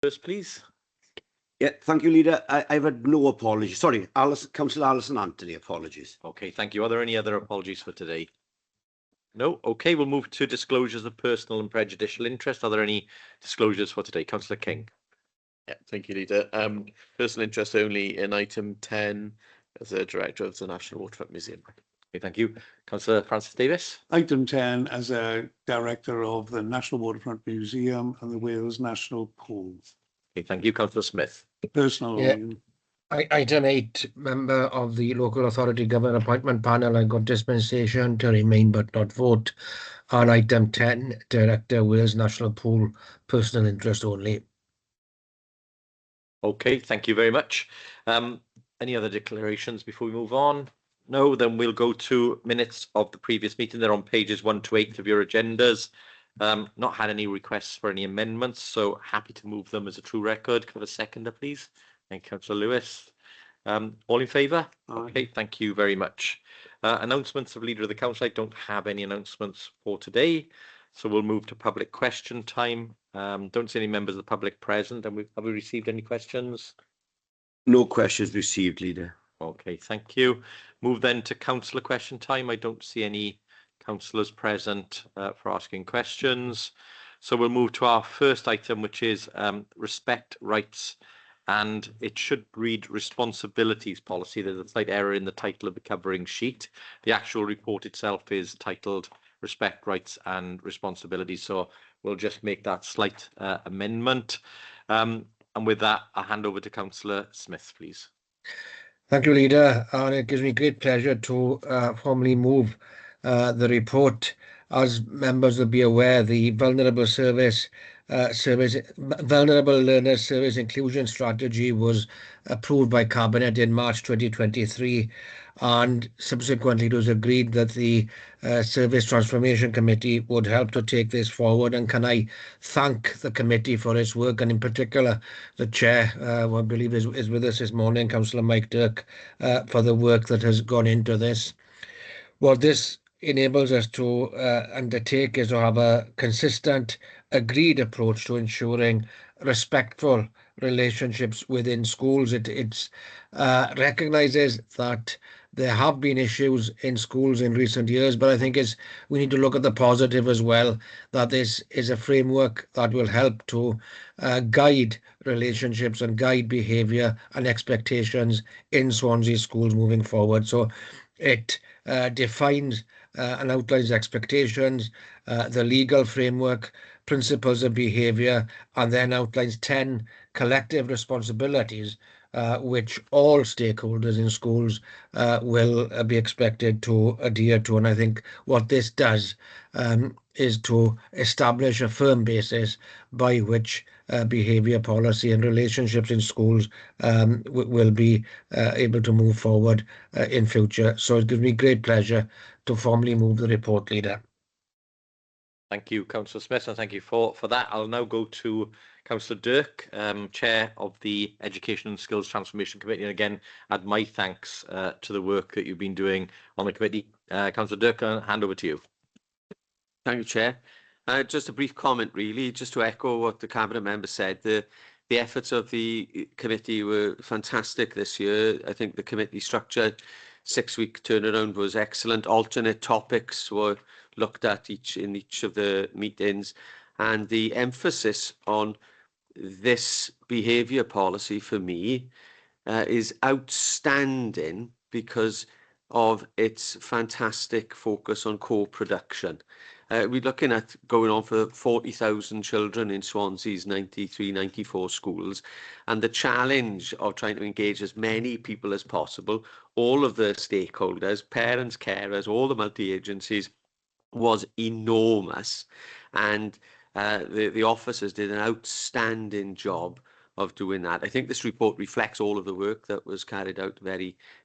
First, please. Yeah, thank you, Leader. I've had no apologies. Sorry, Councillor Alison Anthony, apologies. Okay, thank you. Are there any other apologies for today? No? Okay, we'll move to disclosures of personal and prejudicial interest. Are there any disclosures for today? Councillor King. Yeah, thank you, Leader. Personal interest only in item 10 as a director of the National Waterfront Museum. Okay, thank you. Councillor Francis Davis. Item 10 as a director of the National Waterfront Museum and the Wales National Pool. Okay, thank you. Councillor Smith. Personal. Yeah. Item 8, member of the local authority government appointment panel. I got dispensation to remain but not vote. On item 10, director Wales National Pool, personal interest only. Okay, thank you very much. Any other declarations before we move on? No, then we'll go to minutes of the previous meeting. They're on pages 1 to 8 of your agendas. Not had any requests for any amendments, so happy to move them as a true record. Could I have a seconder, please? Thank you, Councillor Lewis. All in favour? Okay, thank you very much. Announcements of Leader of the Council. I don't have any announcements for today, so we'll move to public question time. Don't see any members of the public present. And have we received any questions? No questions received, Leader. Okay, thank you. Move then to councillor question time. I don't see any councillors present for asking questions. So we'll move to our first item, which is respect rights, and it should read responsibilities policy. There's a slight error in the title of the covering sheet. The actual report itself is titled respect rights and responsibilities. So we'll just make that slight amendment. And with that, I'll hand over to Councillor Smith, please. Thank you, Leader. And it gives me great pleasure to formally move the report. As members will be aware, the Vulnerable Learners Service Inclusion Strategy was approved by Cabinet in March 2023, and subsequently it was agreed that the Service Transformation Committee would help to take this forward. And can I thank the committee for its work, and in particular the chair, who I believe is with us this morning, Councillor Mike Dirk, for the work that has gone into this. What this enables us to undertake is to have a consistent, agreed approach to ensuring respectful relationships within schools. It recognises that there have been issues in schools in recent years, but I think we need to look at the positive as well, that this is a framework that will help to guide relationships and guide behaviour and expectations in Swansea schools moving forward. So it defines and outlines expectations, the legal framework, principles of behaviour, and then outlines 10 collective responsibilities which all stakeholders in schools will be expected to adhere to. And I think what this does is to establish a firm basis by which behaviour policy and relationships in schools will be able to move forward in future. So it gives me great pleasure to formally move the report, Leader. Thank you, Councillor Smith, and thank you for that. I'll now go to Councillor Dirk, Chair of the Education and Skills Transformation Committee. And again, add my thanks to the work that you've been doing on the committee. Councillor Dirk, I'll hand over to you. Thank you, Chair. Just a brief comment, really, just to echo what the Cabinet member said. The efforts of the committee were fantastic this year. I think the committee structure, 6-week turnaround, was excellent. Alternate topics were looked at in each of the meetings, and the emphasis on this behaviour policy for me is outstanding because of its fantastic focus on co-production. We're looking at going on for 40,000 children in Swansea's 94 schools, and the challenge of trying to engage as many people as possible, all of the stakeholders, parents, carers, all the multi-agencies, was enormous. And the officers did an outstanding job of doing that. I think this report reflects all of the work that was carried out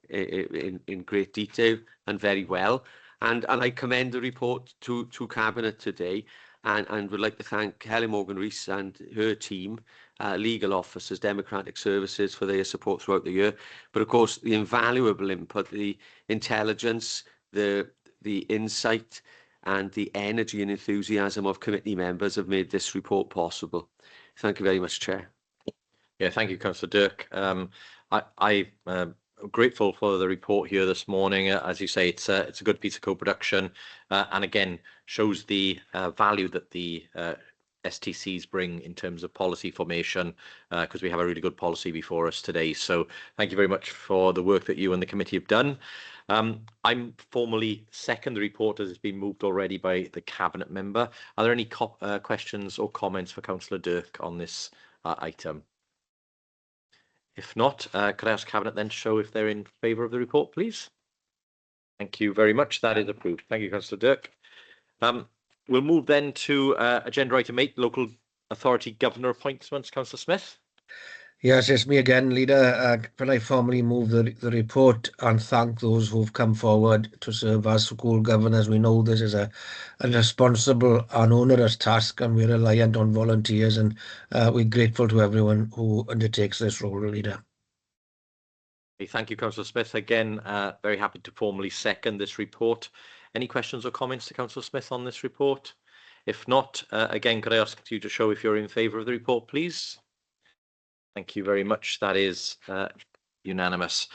in great detail and very well. And I commend the report to Cabinet today, and would like to thank Helen Morgan-Rees and her team, legal officers, democratic services, for their support throughout the year. But of course, the invaluable input, the intelligence, the insight, and the energy and enthusiasm of committee members have made this report possible. Thank you very much, Chair. Yeah, thank you, Councillor Dirk. I'm grateful for the report here this morning. As you say, it's a good piece of co-production, and again shows the value that the STCs bring in terms of policy formation, because we have a really good policy before us today. So thank you very much for the work that you and the committee have done. I'm formally second the report as it's been moved already by the Cabinet member. Are there any questions or comments for Councillor Dirk on this item? If not, could I ask Cabinet then to show if they're in favour of the report, please? Thank you very much. That is approved. Thank you, Councillor Dirk. We'll move then to agenda item 8, local authority governor appointments. Councillor Smith. Yes, it's me again, Leader. Can I formally move the report and thank those who've come forward to serve as school governors? We know this is a responsible and onerous task, and we're reliant on volunteers, and we're grateful to everyone who undertakes this role, Leader. Thank you, Councillor Smith. Again, very happy to formally second this report. Any questions or comments to Councillor Smith on this report? If not, again, could I ask you to show if you're in favour of the report, please? Thank you very much. That is unanimous.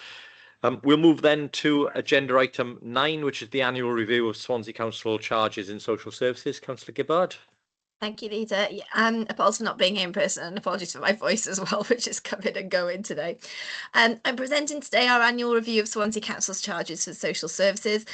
We'll move then to agenda item 9, which is the annual review of Swansea Council charges in social services. Councillor Gibbard. Thank you, Leader. Apologies for not being here in person, and apologies for my voice as well, which is coming and going today. I'm presenting today our annual review of Swansea Council's charges for social services.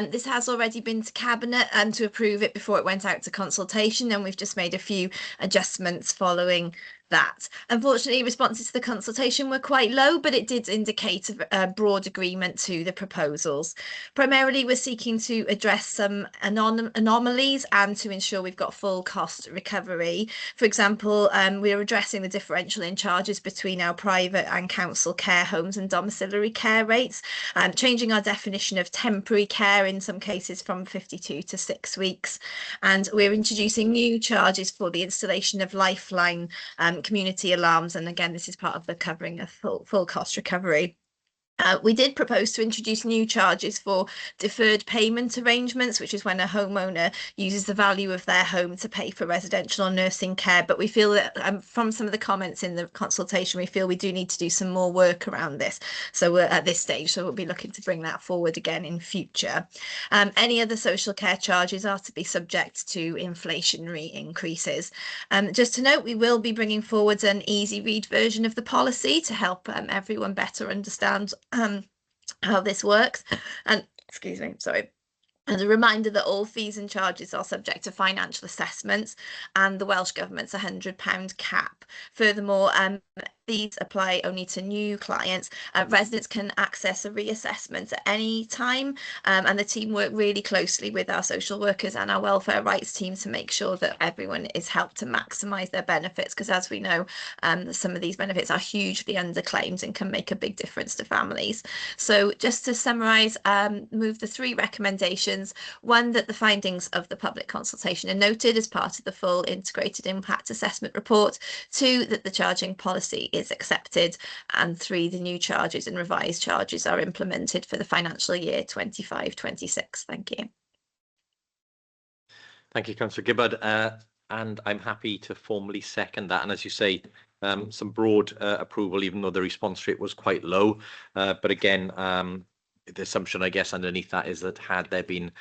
This has already been to Cabinet and to approve it before it went out to consultation, and we've just made a few adjustments following that. Unfortunately, responses to the consultation were quite low, but it did indicate a broad agreement to the proposals. Primarily, we're seeking to address some anomalies and to ensure we've got full cost recovery. For example, we're addressing the differential in charges between our private and council care homes and domiciliary care rates, changing our definition of temporary care in some cases from 52 to 6 weeks. And we're introducing new charges for the installation of lifeline community alarms, and again this is part of the covering of full cost recovery. We did propose to introduce new charges for deferred payment arrangements, which is when a homeowner uses the value of their home to pay for residential or nursing care. But we feel that from some of the comments in the consultation, we feel we do need to do some more work around this. So we're at this stage, so we'll be looking to bring that forward again in future. Any other social care charges are to be subject to inflationary increases. Just to note, we will be bringing forward an easy read version of the policy to help everyone better understand how this works. And excuse me, sorry. And a reminder that all fees and charges are subject to financial assessments and the Welsh Government's £100 cap. Furthermore, these apply only to new clients. Residents can access a reassessment at any time, and the team work really closely with our social workers and our welfare rights team to make sure that everyone is helped to maximise their benefits, because as we know, some of these benefits are hugely underclaimed and can make a big difference to families. So just to summarise, move the 3 recommendations. 1, that the findings of the public consultation are noted as part of the full integrated impact assessment report. 2, that the charging policy is accepted, and 3, the new charges and revised charges are implemented for the financial year 25-26. Thank you. Thank you, Councillor Gibbard, and I'm happy to formally second that. And as you say, some broad approval, even though the response rate was quite low. But again, the assumption, I guess, underneath that is that had there been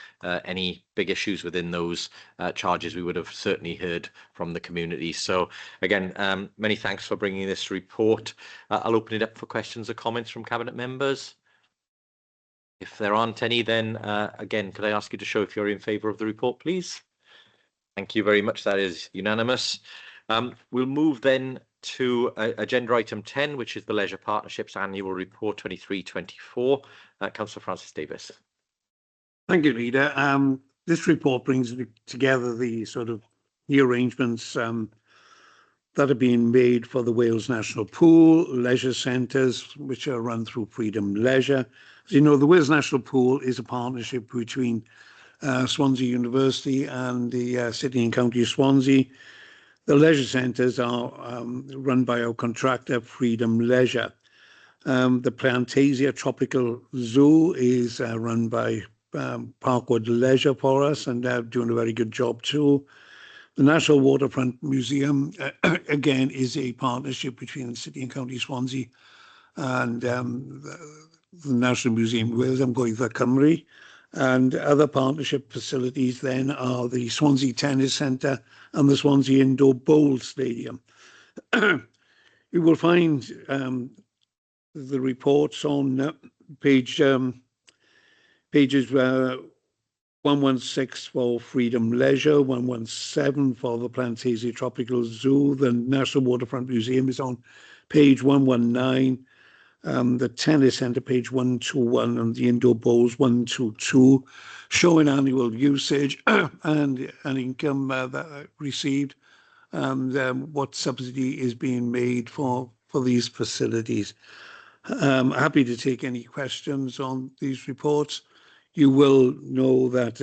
any big issues within those charges, we would have certainly heard from the community. So again, many thanks for bringing this report. I'll open it up for questions or comments from Cabinet members. If there aren't any, then again, could I ask you to show if you're in favour of the report, please? Thank you very much. That is unanimous. We'll move then to agenda item 10, which is the Leisure Partnerships Annual Report 23-24. Councillor Francis Davis. Thank you, Leader. This report brings together the sort of the arrangements that are being made for the Wales National Pool, leisure centres, which are run through Freedom Leisure. As you know, the Wales National Pool is a partnership between Swansea University and the City and County of Swansea. The leisure centres are run by our contractor, Freedom Leisure. The Plantasia Tropical Zoo is run by Parkwood Leisure for us, and they're doing a very good job too. The National Waterfront Museum, again, is a partnership between the City and County Swansea and the National Museum of Wales and Gwyddfa Cymru. And other partnership facilities then are the Swansea Tennis Centre and the Swansea Indoor Bowl Stadium. You will find the reports on pages 116 for Freedom Leisure, 117 for the Plantasia Tropical Zoo. The National Waterfront Museum is on page 119. The Tennis Centre, page 121, and the Indoor Bowls, 122, showing annual usage and income that received, and what subsidy is being made for these facilities. Happy to take any questions on these reports. You will know that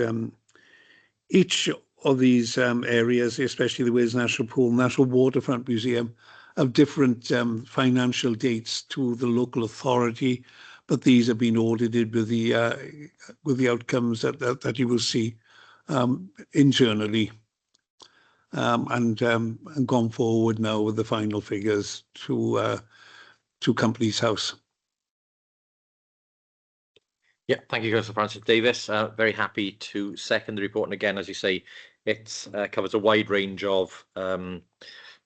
each of these areas, especially the Wales National Pool, National Waterfront Museum, have different financial dates to the local authority, but these have been audited with the outcomes that you will see internally, and gone forward now with the final figures to Companies House. Yeah, thank you, Councillor Francis Davis. Very happy to second the report. And again, as you say, it covers a wide range of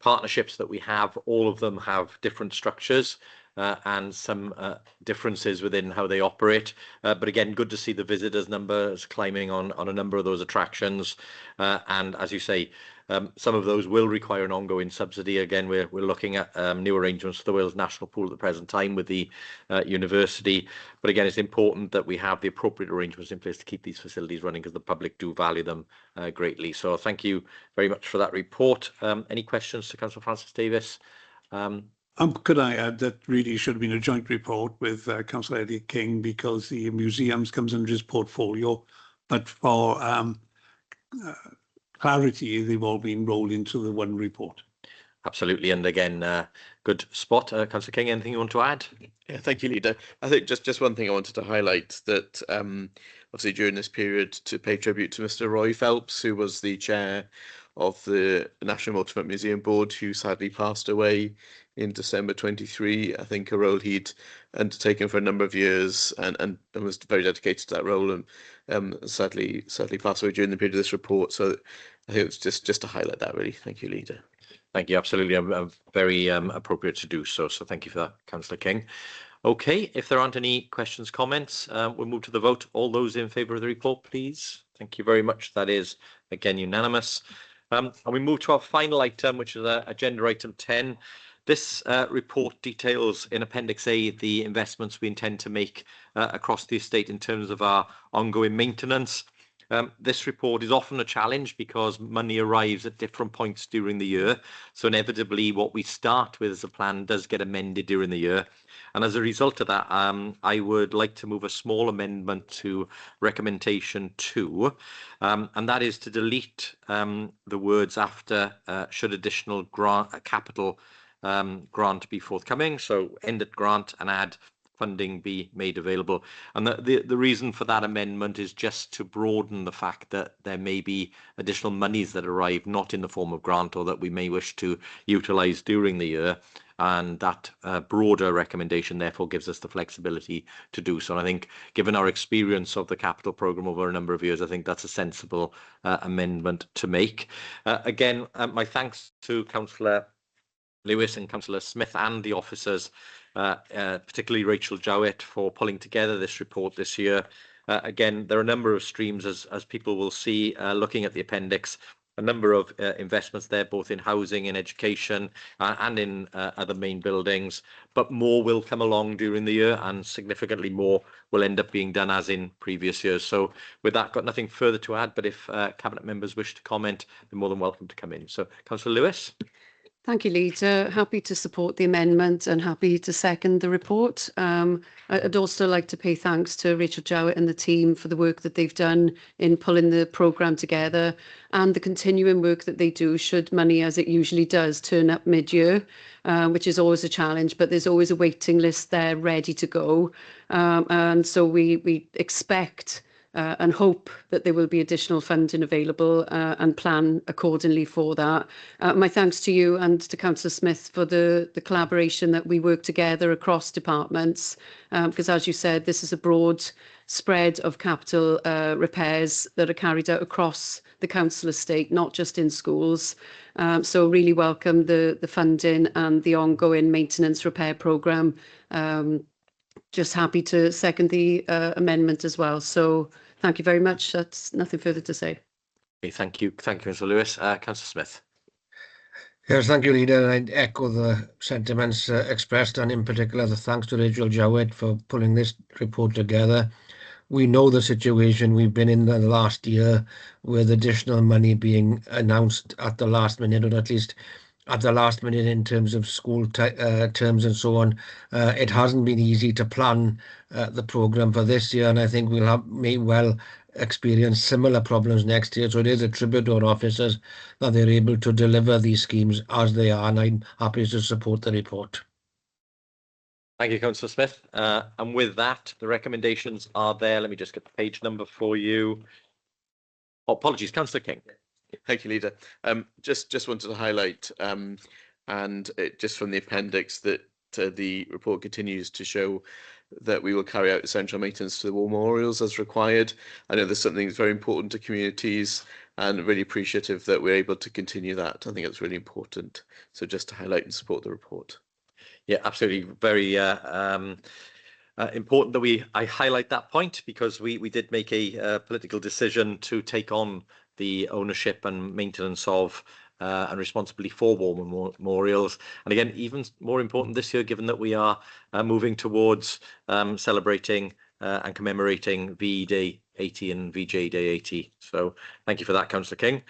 partnerships that we have. All of them have different structures and some differences within how they operate. But again, good to see the visitors numbers climbing on a number of those attractions. And as you say, some of those will require an ongoing subsidy. Again, we're looking at new arrangements for the Wales National Pool at the present time with the university. But again, it's important that we have the appropriate arrangements in place to keep these facilities running, because the public do value them greatly. So thank you very much for that report. Any questions to Councillor Francis Davis? Could I add that really should have been a joint report with Councillor Eddie King, because the museums comes under his portfolio, but for clarity, they've all been rolled into the one report. Absolutely. And again, good spot. Councillor King, anything you want to add? Yeah, thank you, Leader. I think just one thing I wanted to highlight, that obviously during this period, to pay tribute to Mr. Roy Phelps, who was the chair of the National Waterfront Museum Board, who sadly passed away in December 23. I think a role he'd undertaken for a number of years and was very dedicated to that role, and sadly passed away during the period of this report. So I think it's just to highlight that, really. Thank you, Leader. Thank you. Absolutely. Very appropriate to do so. So thank you for that, Councillor King. Okay, if there aren't any questions, comments, we'll move to the vote. All those in favour of the report, please. Thank you very much. That is, again, unanimous. And we move to our final item, which is agenda item 10. This report details in Appendix A the investments we intend to make across the estate in terms of our ongoing maintenance. This report is often a challenge because money arrives at different points during the year. So inevitably, what we start with as a plan does get amended during the year. And as a result of that, I would like to move a small amendment to recommendation 2, and that is to delete the words after should additional capital grant be forthcoming. So end at grant and add funding be made available. And the reason for that amendment is just to broaden the fact that there may be additional monies that arrive not in the form of grant, or that we may wish to utilise during the year. And that broader recommendation therefore gives us the flexibility to do so. And I think, given our experience of the capital programme over a number of years, I think that's a sensible amendment to make. Again, my thanks to Councillor Lewis and Councillor Smith and the officers, particularly Rachel Jowett, for pulling together this report this year. Again, there are a number of streams, as people will see looking at the appendix, a number of investments there, both in housing, in education, and in other main buildings. But more will come along during the year, and significantly more will end up being done as in previous years. So with that, got nothing further to add, but if Cabinet members wish to comment, they're more than welcome to come in. So, Councillor Lewis. Thank you, Leader. Happy to support the amendment and happy to second the report. I'd also like to pay thanks to Rachel Jowett and the team for the work that they've done in pulling the programme together, and the continuing work that they do should money, as it usually does, turn up mid-year, which is always a challenge, but there's always a waiting list there ready to go. And so we expect and hope that there will be additional funding available and plan accordingly for that. My thanks to you and to Councillor Smith for the collaboration that we work together across departments, because as you said, this is a broad spread of capital repairs that are carried out across the council estate, not just in schools. So really welcome the funding and the ongoing maintenance repair programme. Just happy to second the amendment as well. So thank you very much. That's nothing further to say. Okay, thank you, Mr. Lewis. Councillor Smith. Yes, thank you, Leader. And I echo the sentiments expressed, and in particular, the thanks to Rachel Jowett for pulling this report together. We know the situation we've been in the last year with additional money being announced at the last minute, or at least at the last minute in terms of school terms and so on. It hasn't been easy to plan the programme for this year, and I think may well experience similar problems next year. So it is a tribute to our officers that they're able to deliver these schemes as they are, and I'm happy to support the report. Thank you, Councillor Smith. And with that, the recommendations are there. Let me just get the page number for you. Oh, apologies, Councillor King. Thank you, Leader. Just wanted to highlight, and just from the appendix, that the report continues to show that we will carry out essential maintenance to the war memorials as required. I know there's something that's very important to communities, and really appreciative that we're able to continue that. I think it's really important. So just to highlight and support the report. Yeah, absolutely. Very important that I highlight that point, because we did make a political decision to take on the ownership and maintenance of and responsibility for war memorials. And again, even more important this year, given that we are moving towards celebrating and commemorating VE Day 80 and VJ Day 80. So thank you for that, Councillor King.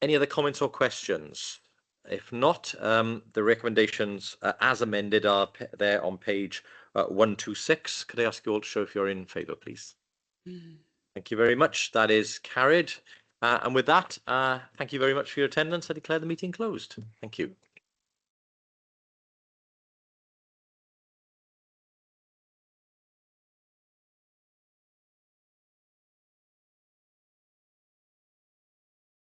Any other comments or questions? If not, the recommendations as amended are there on page 126. Could I ask you all to show if you're in favour, please? Thank you very much. That is carried. And with that, thank you very much for your attendance. I declare the meeting closed. Thank you.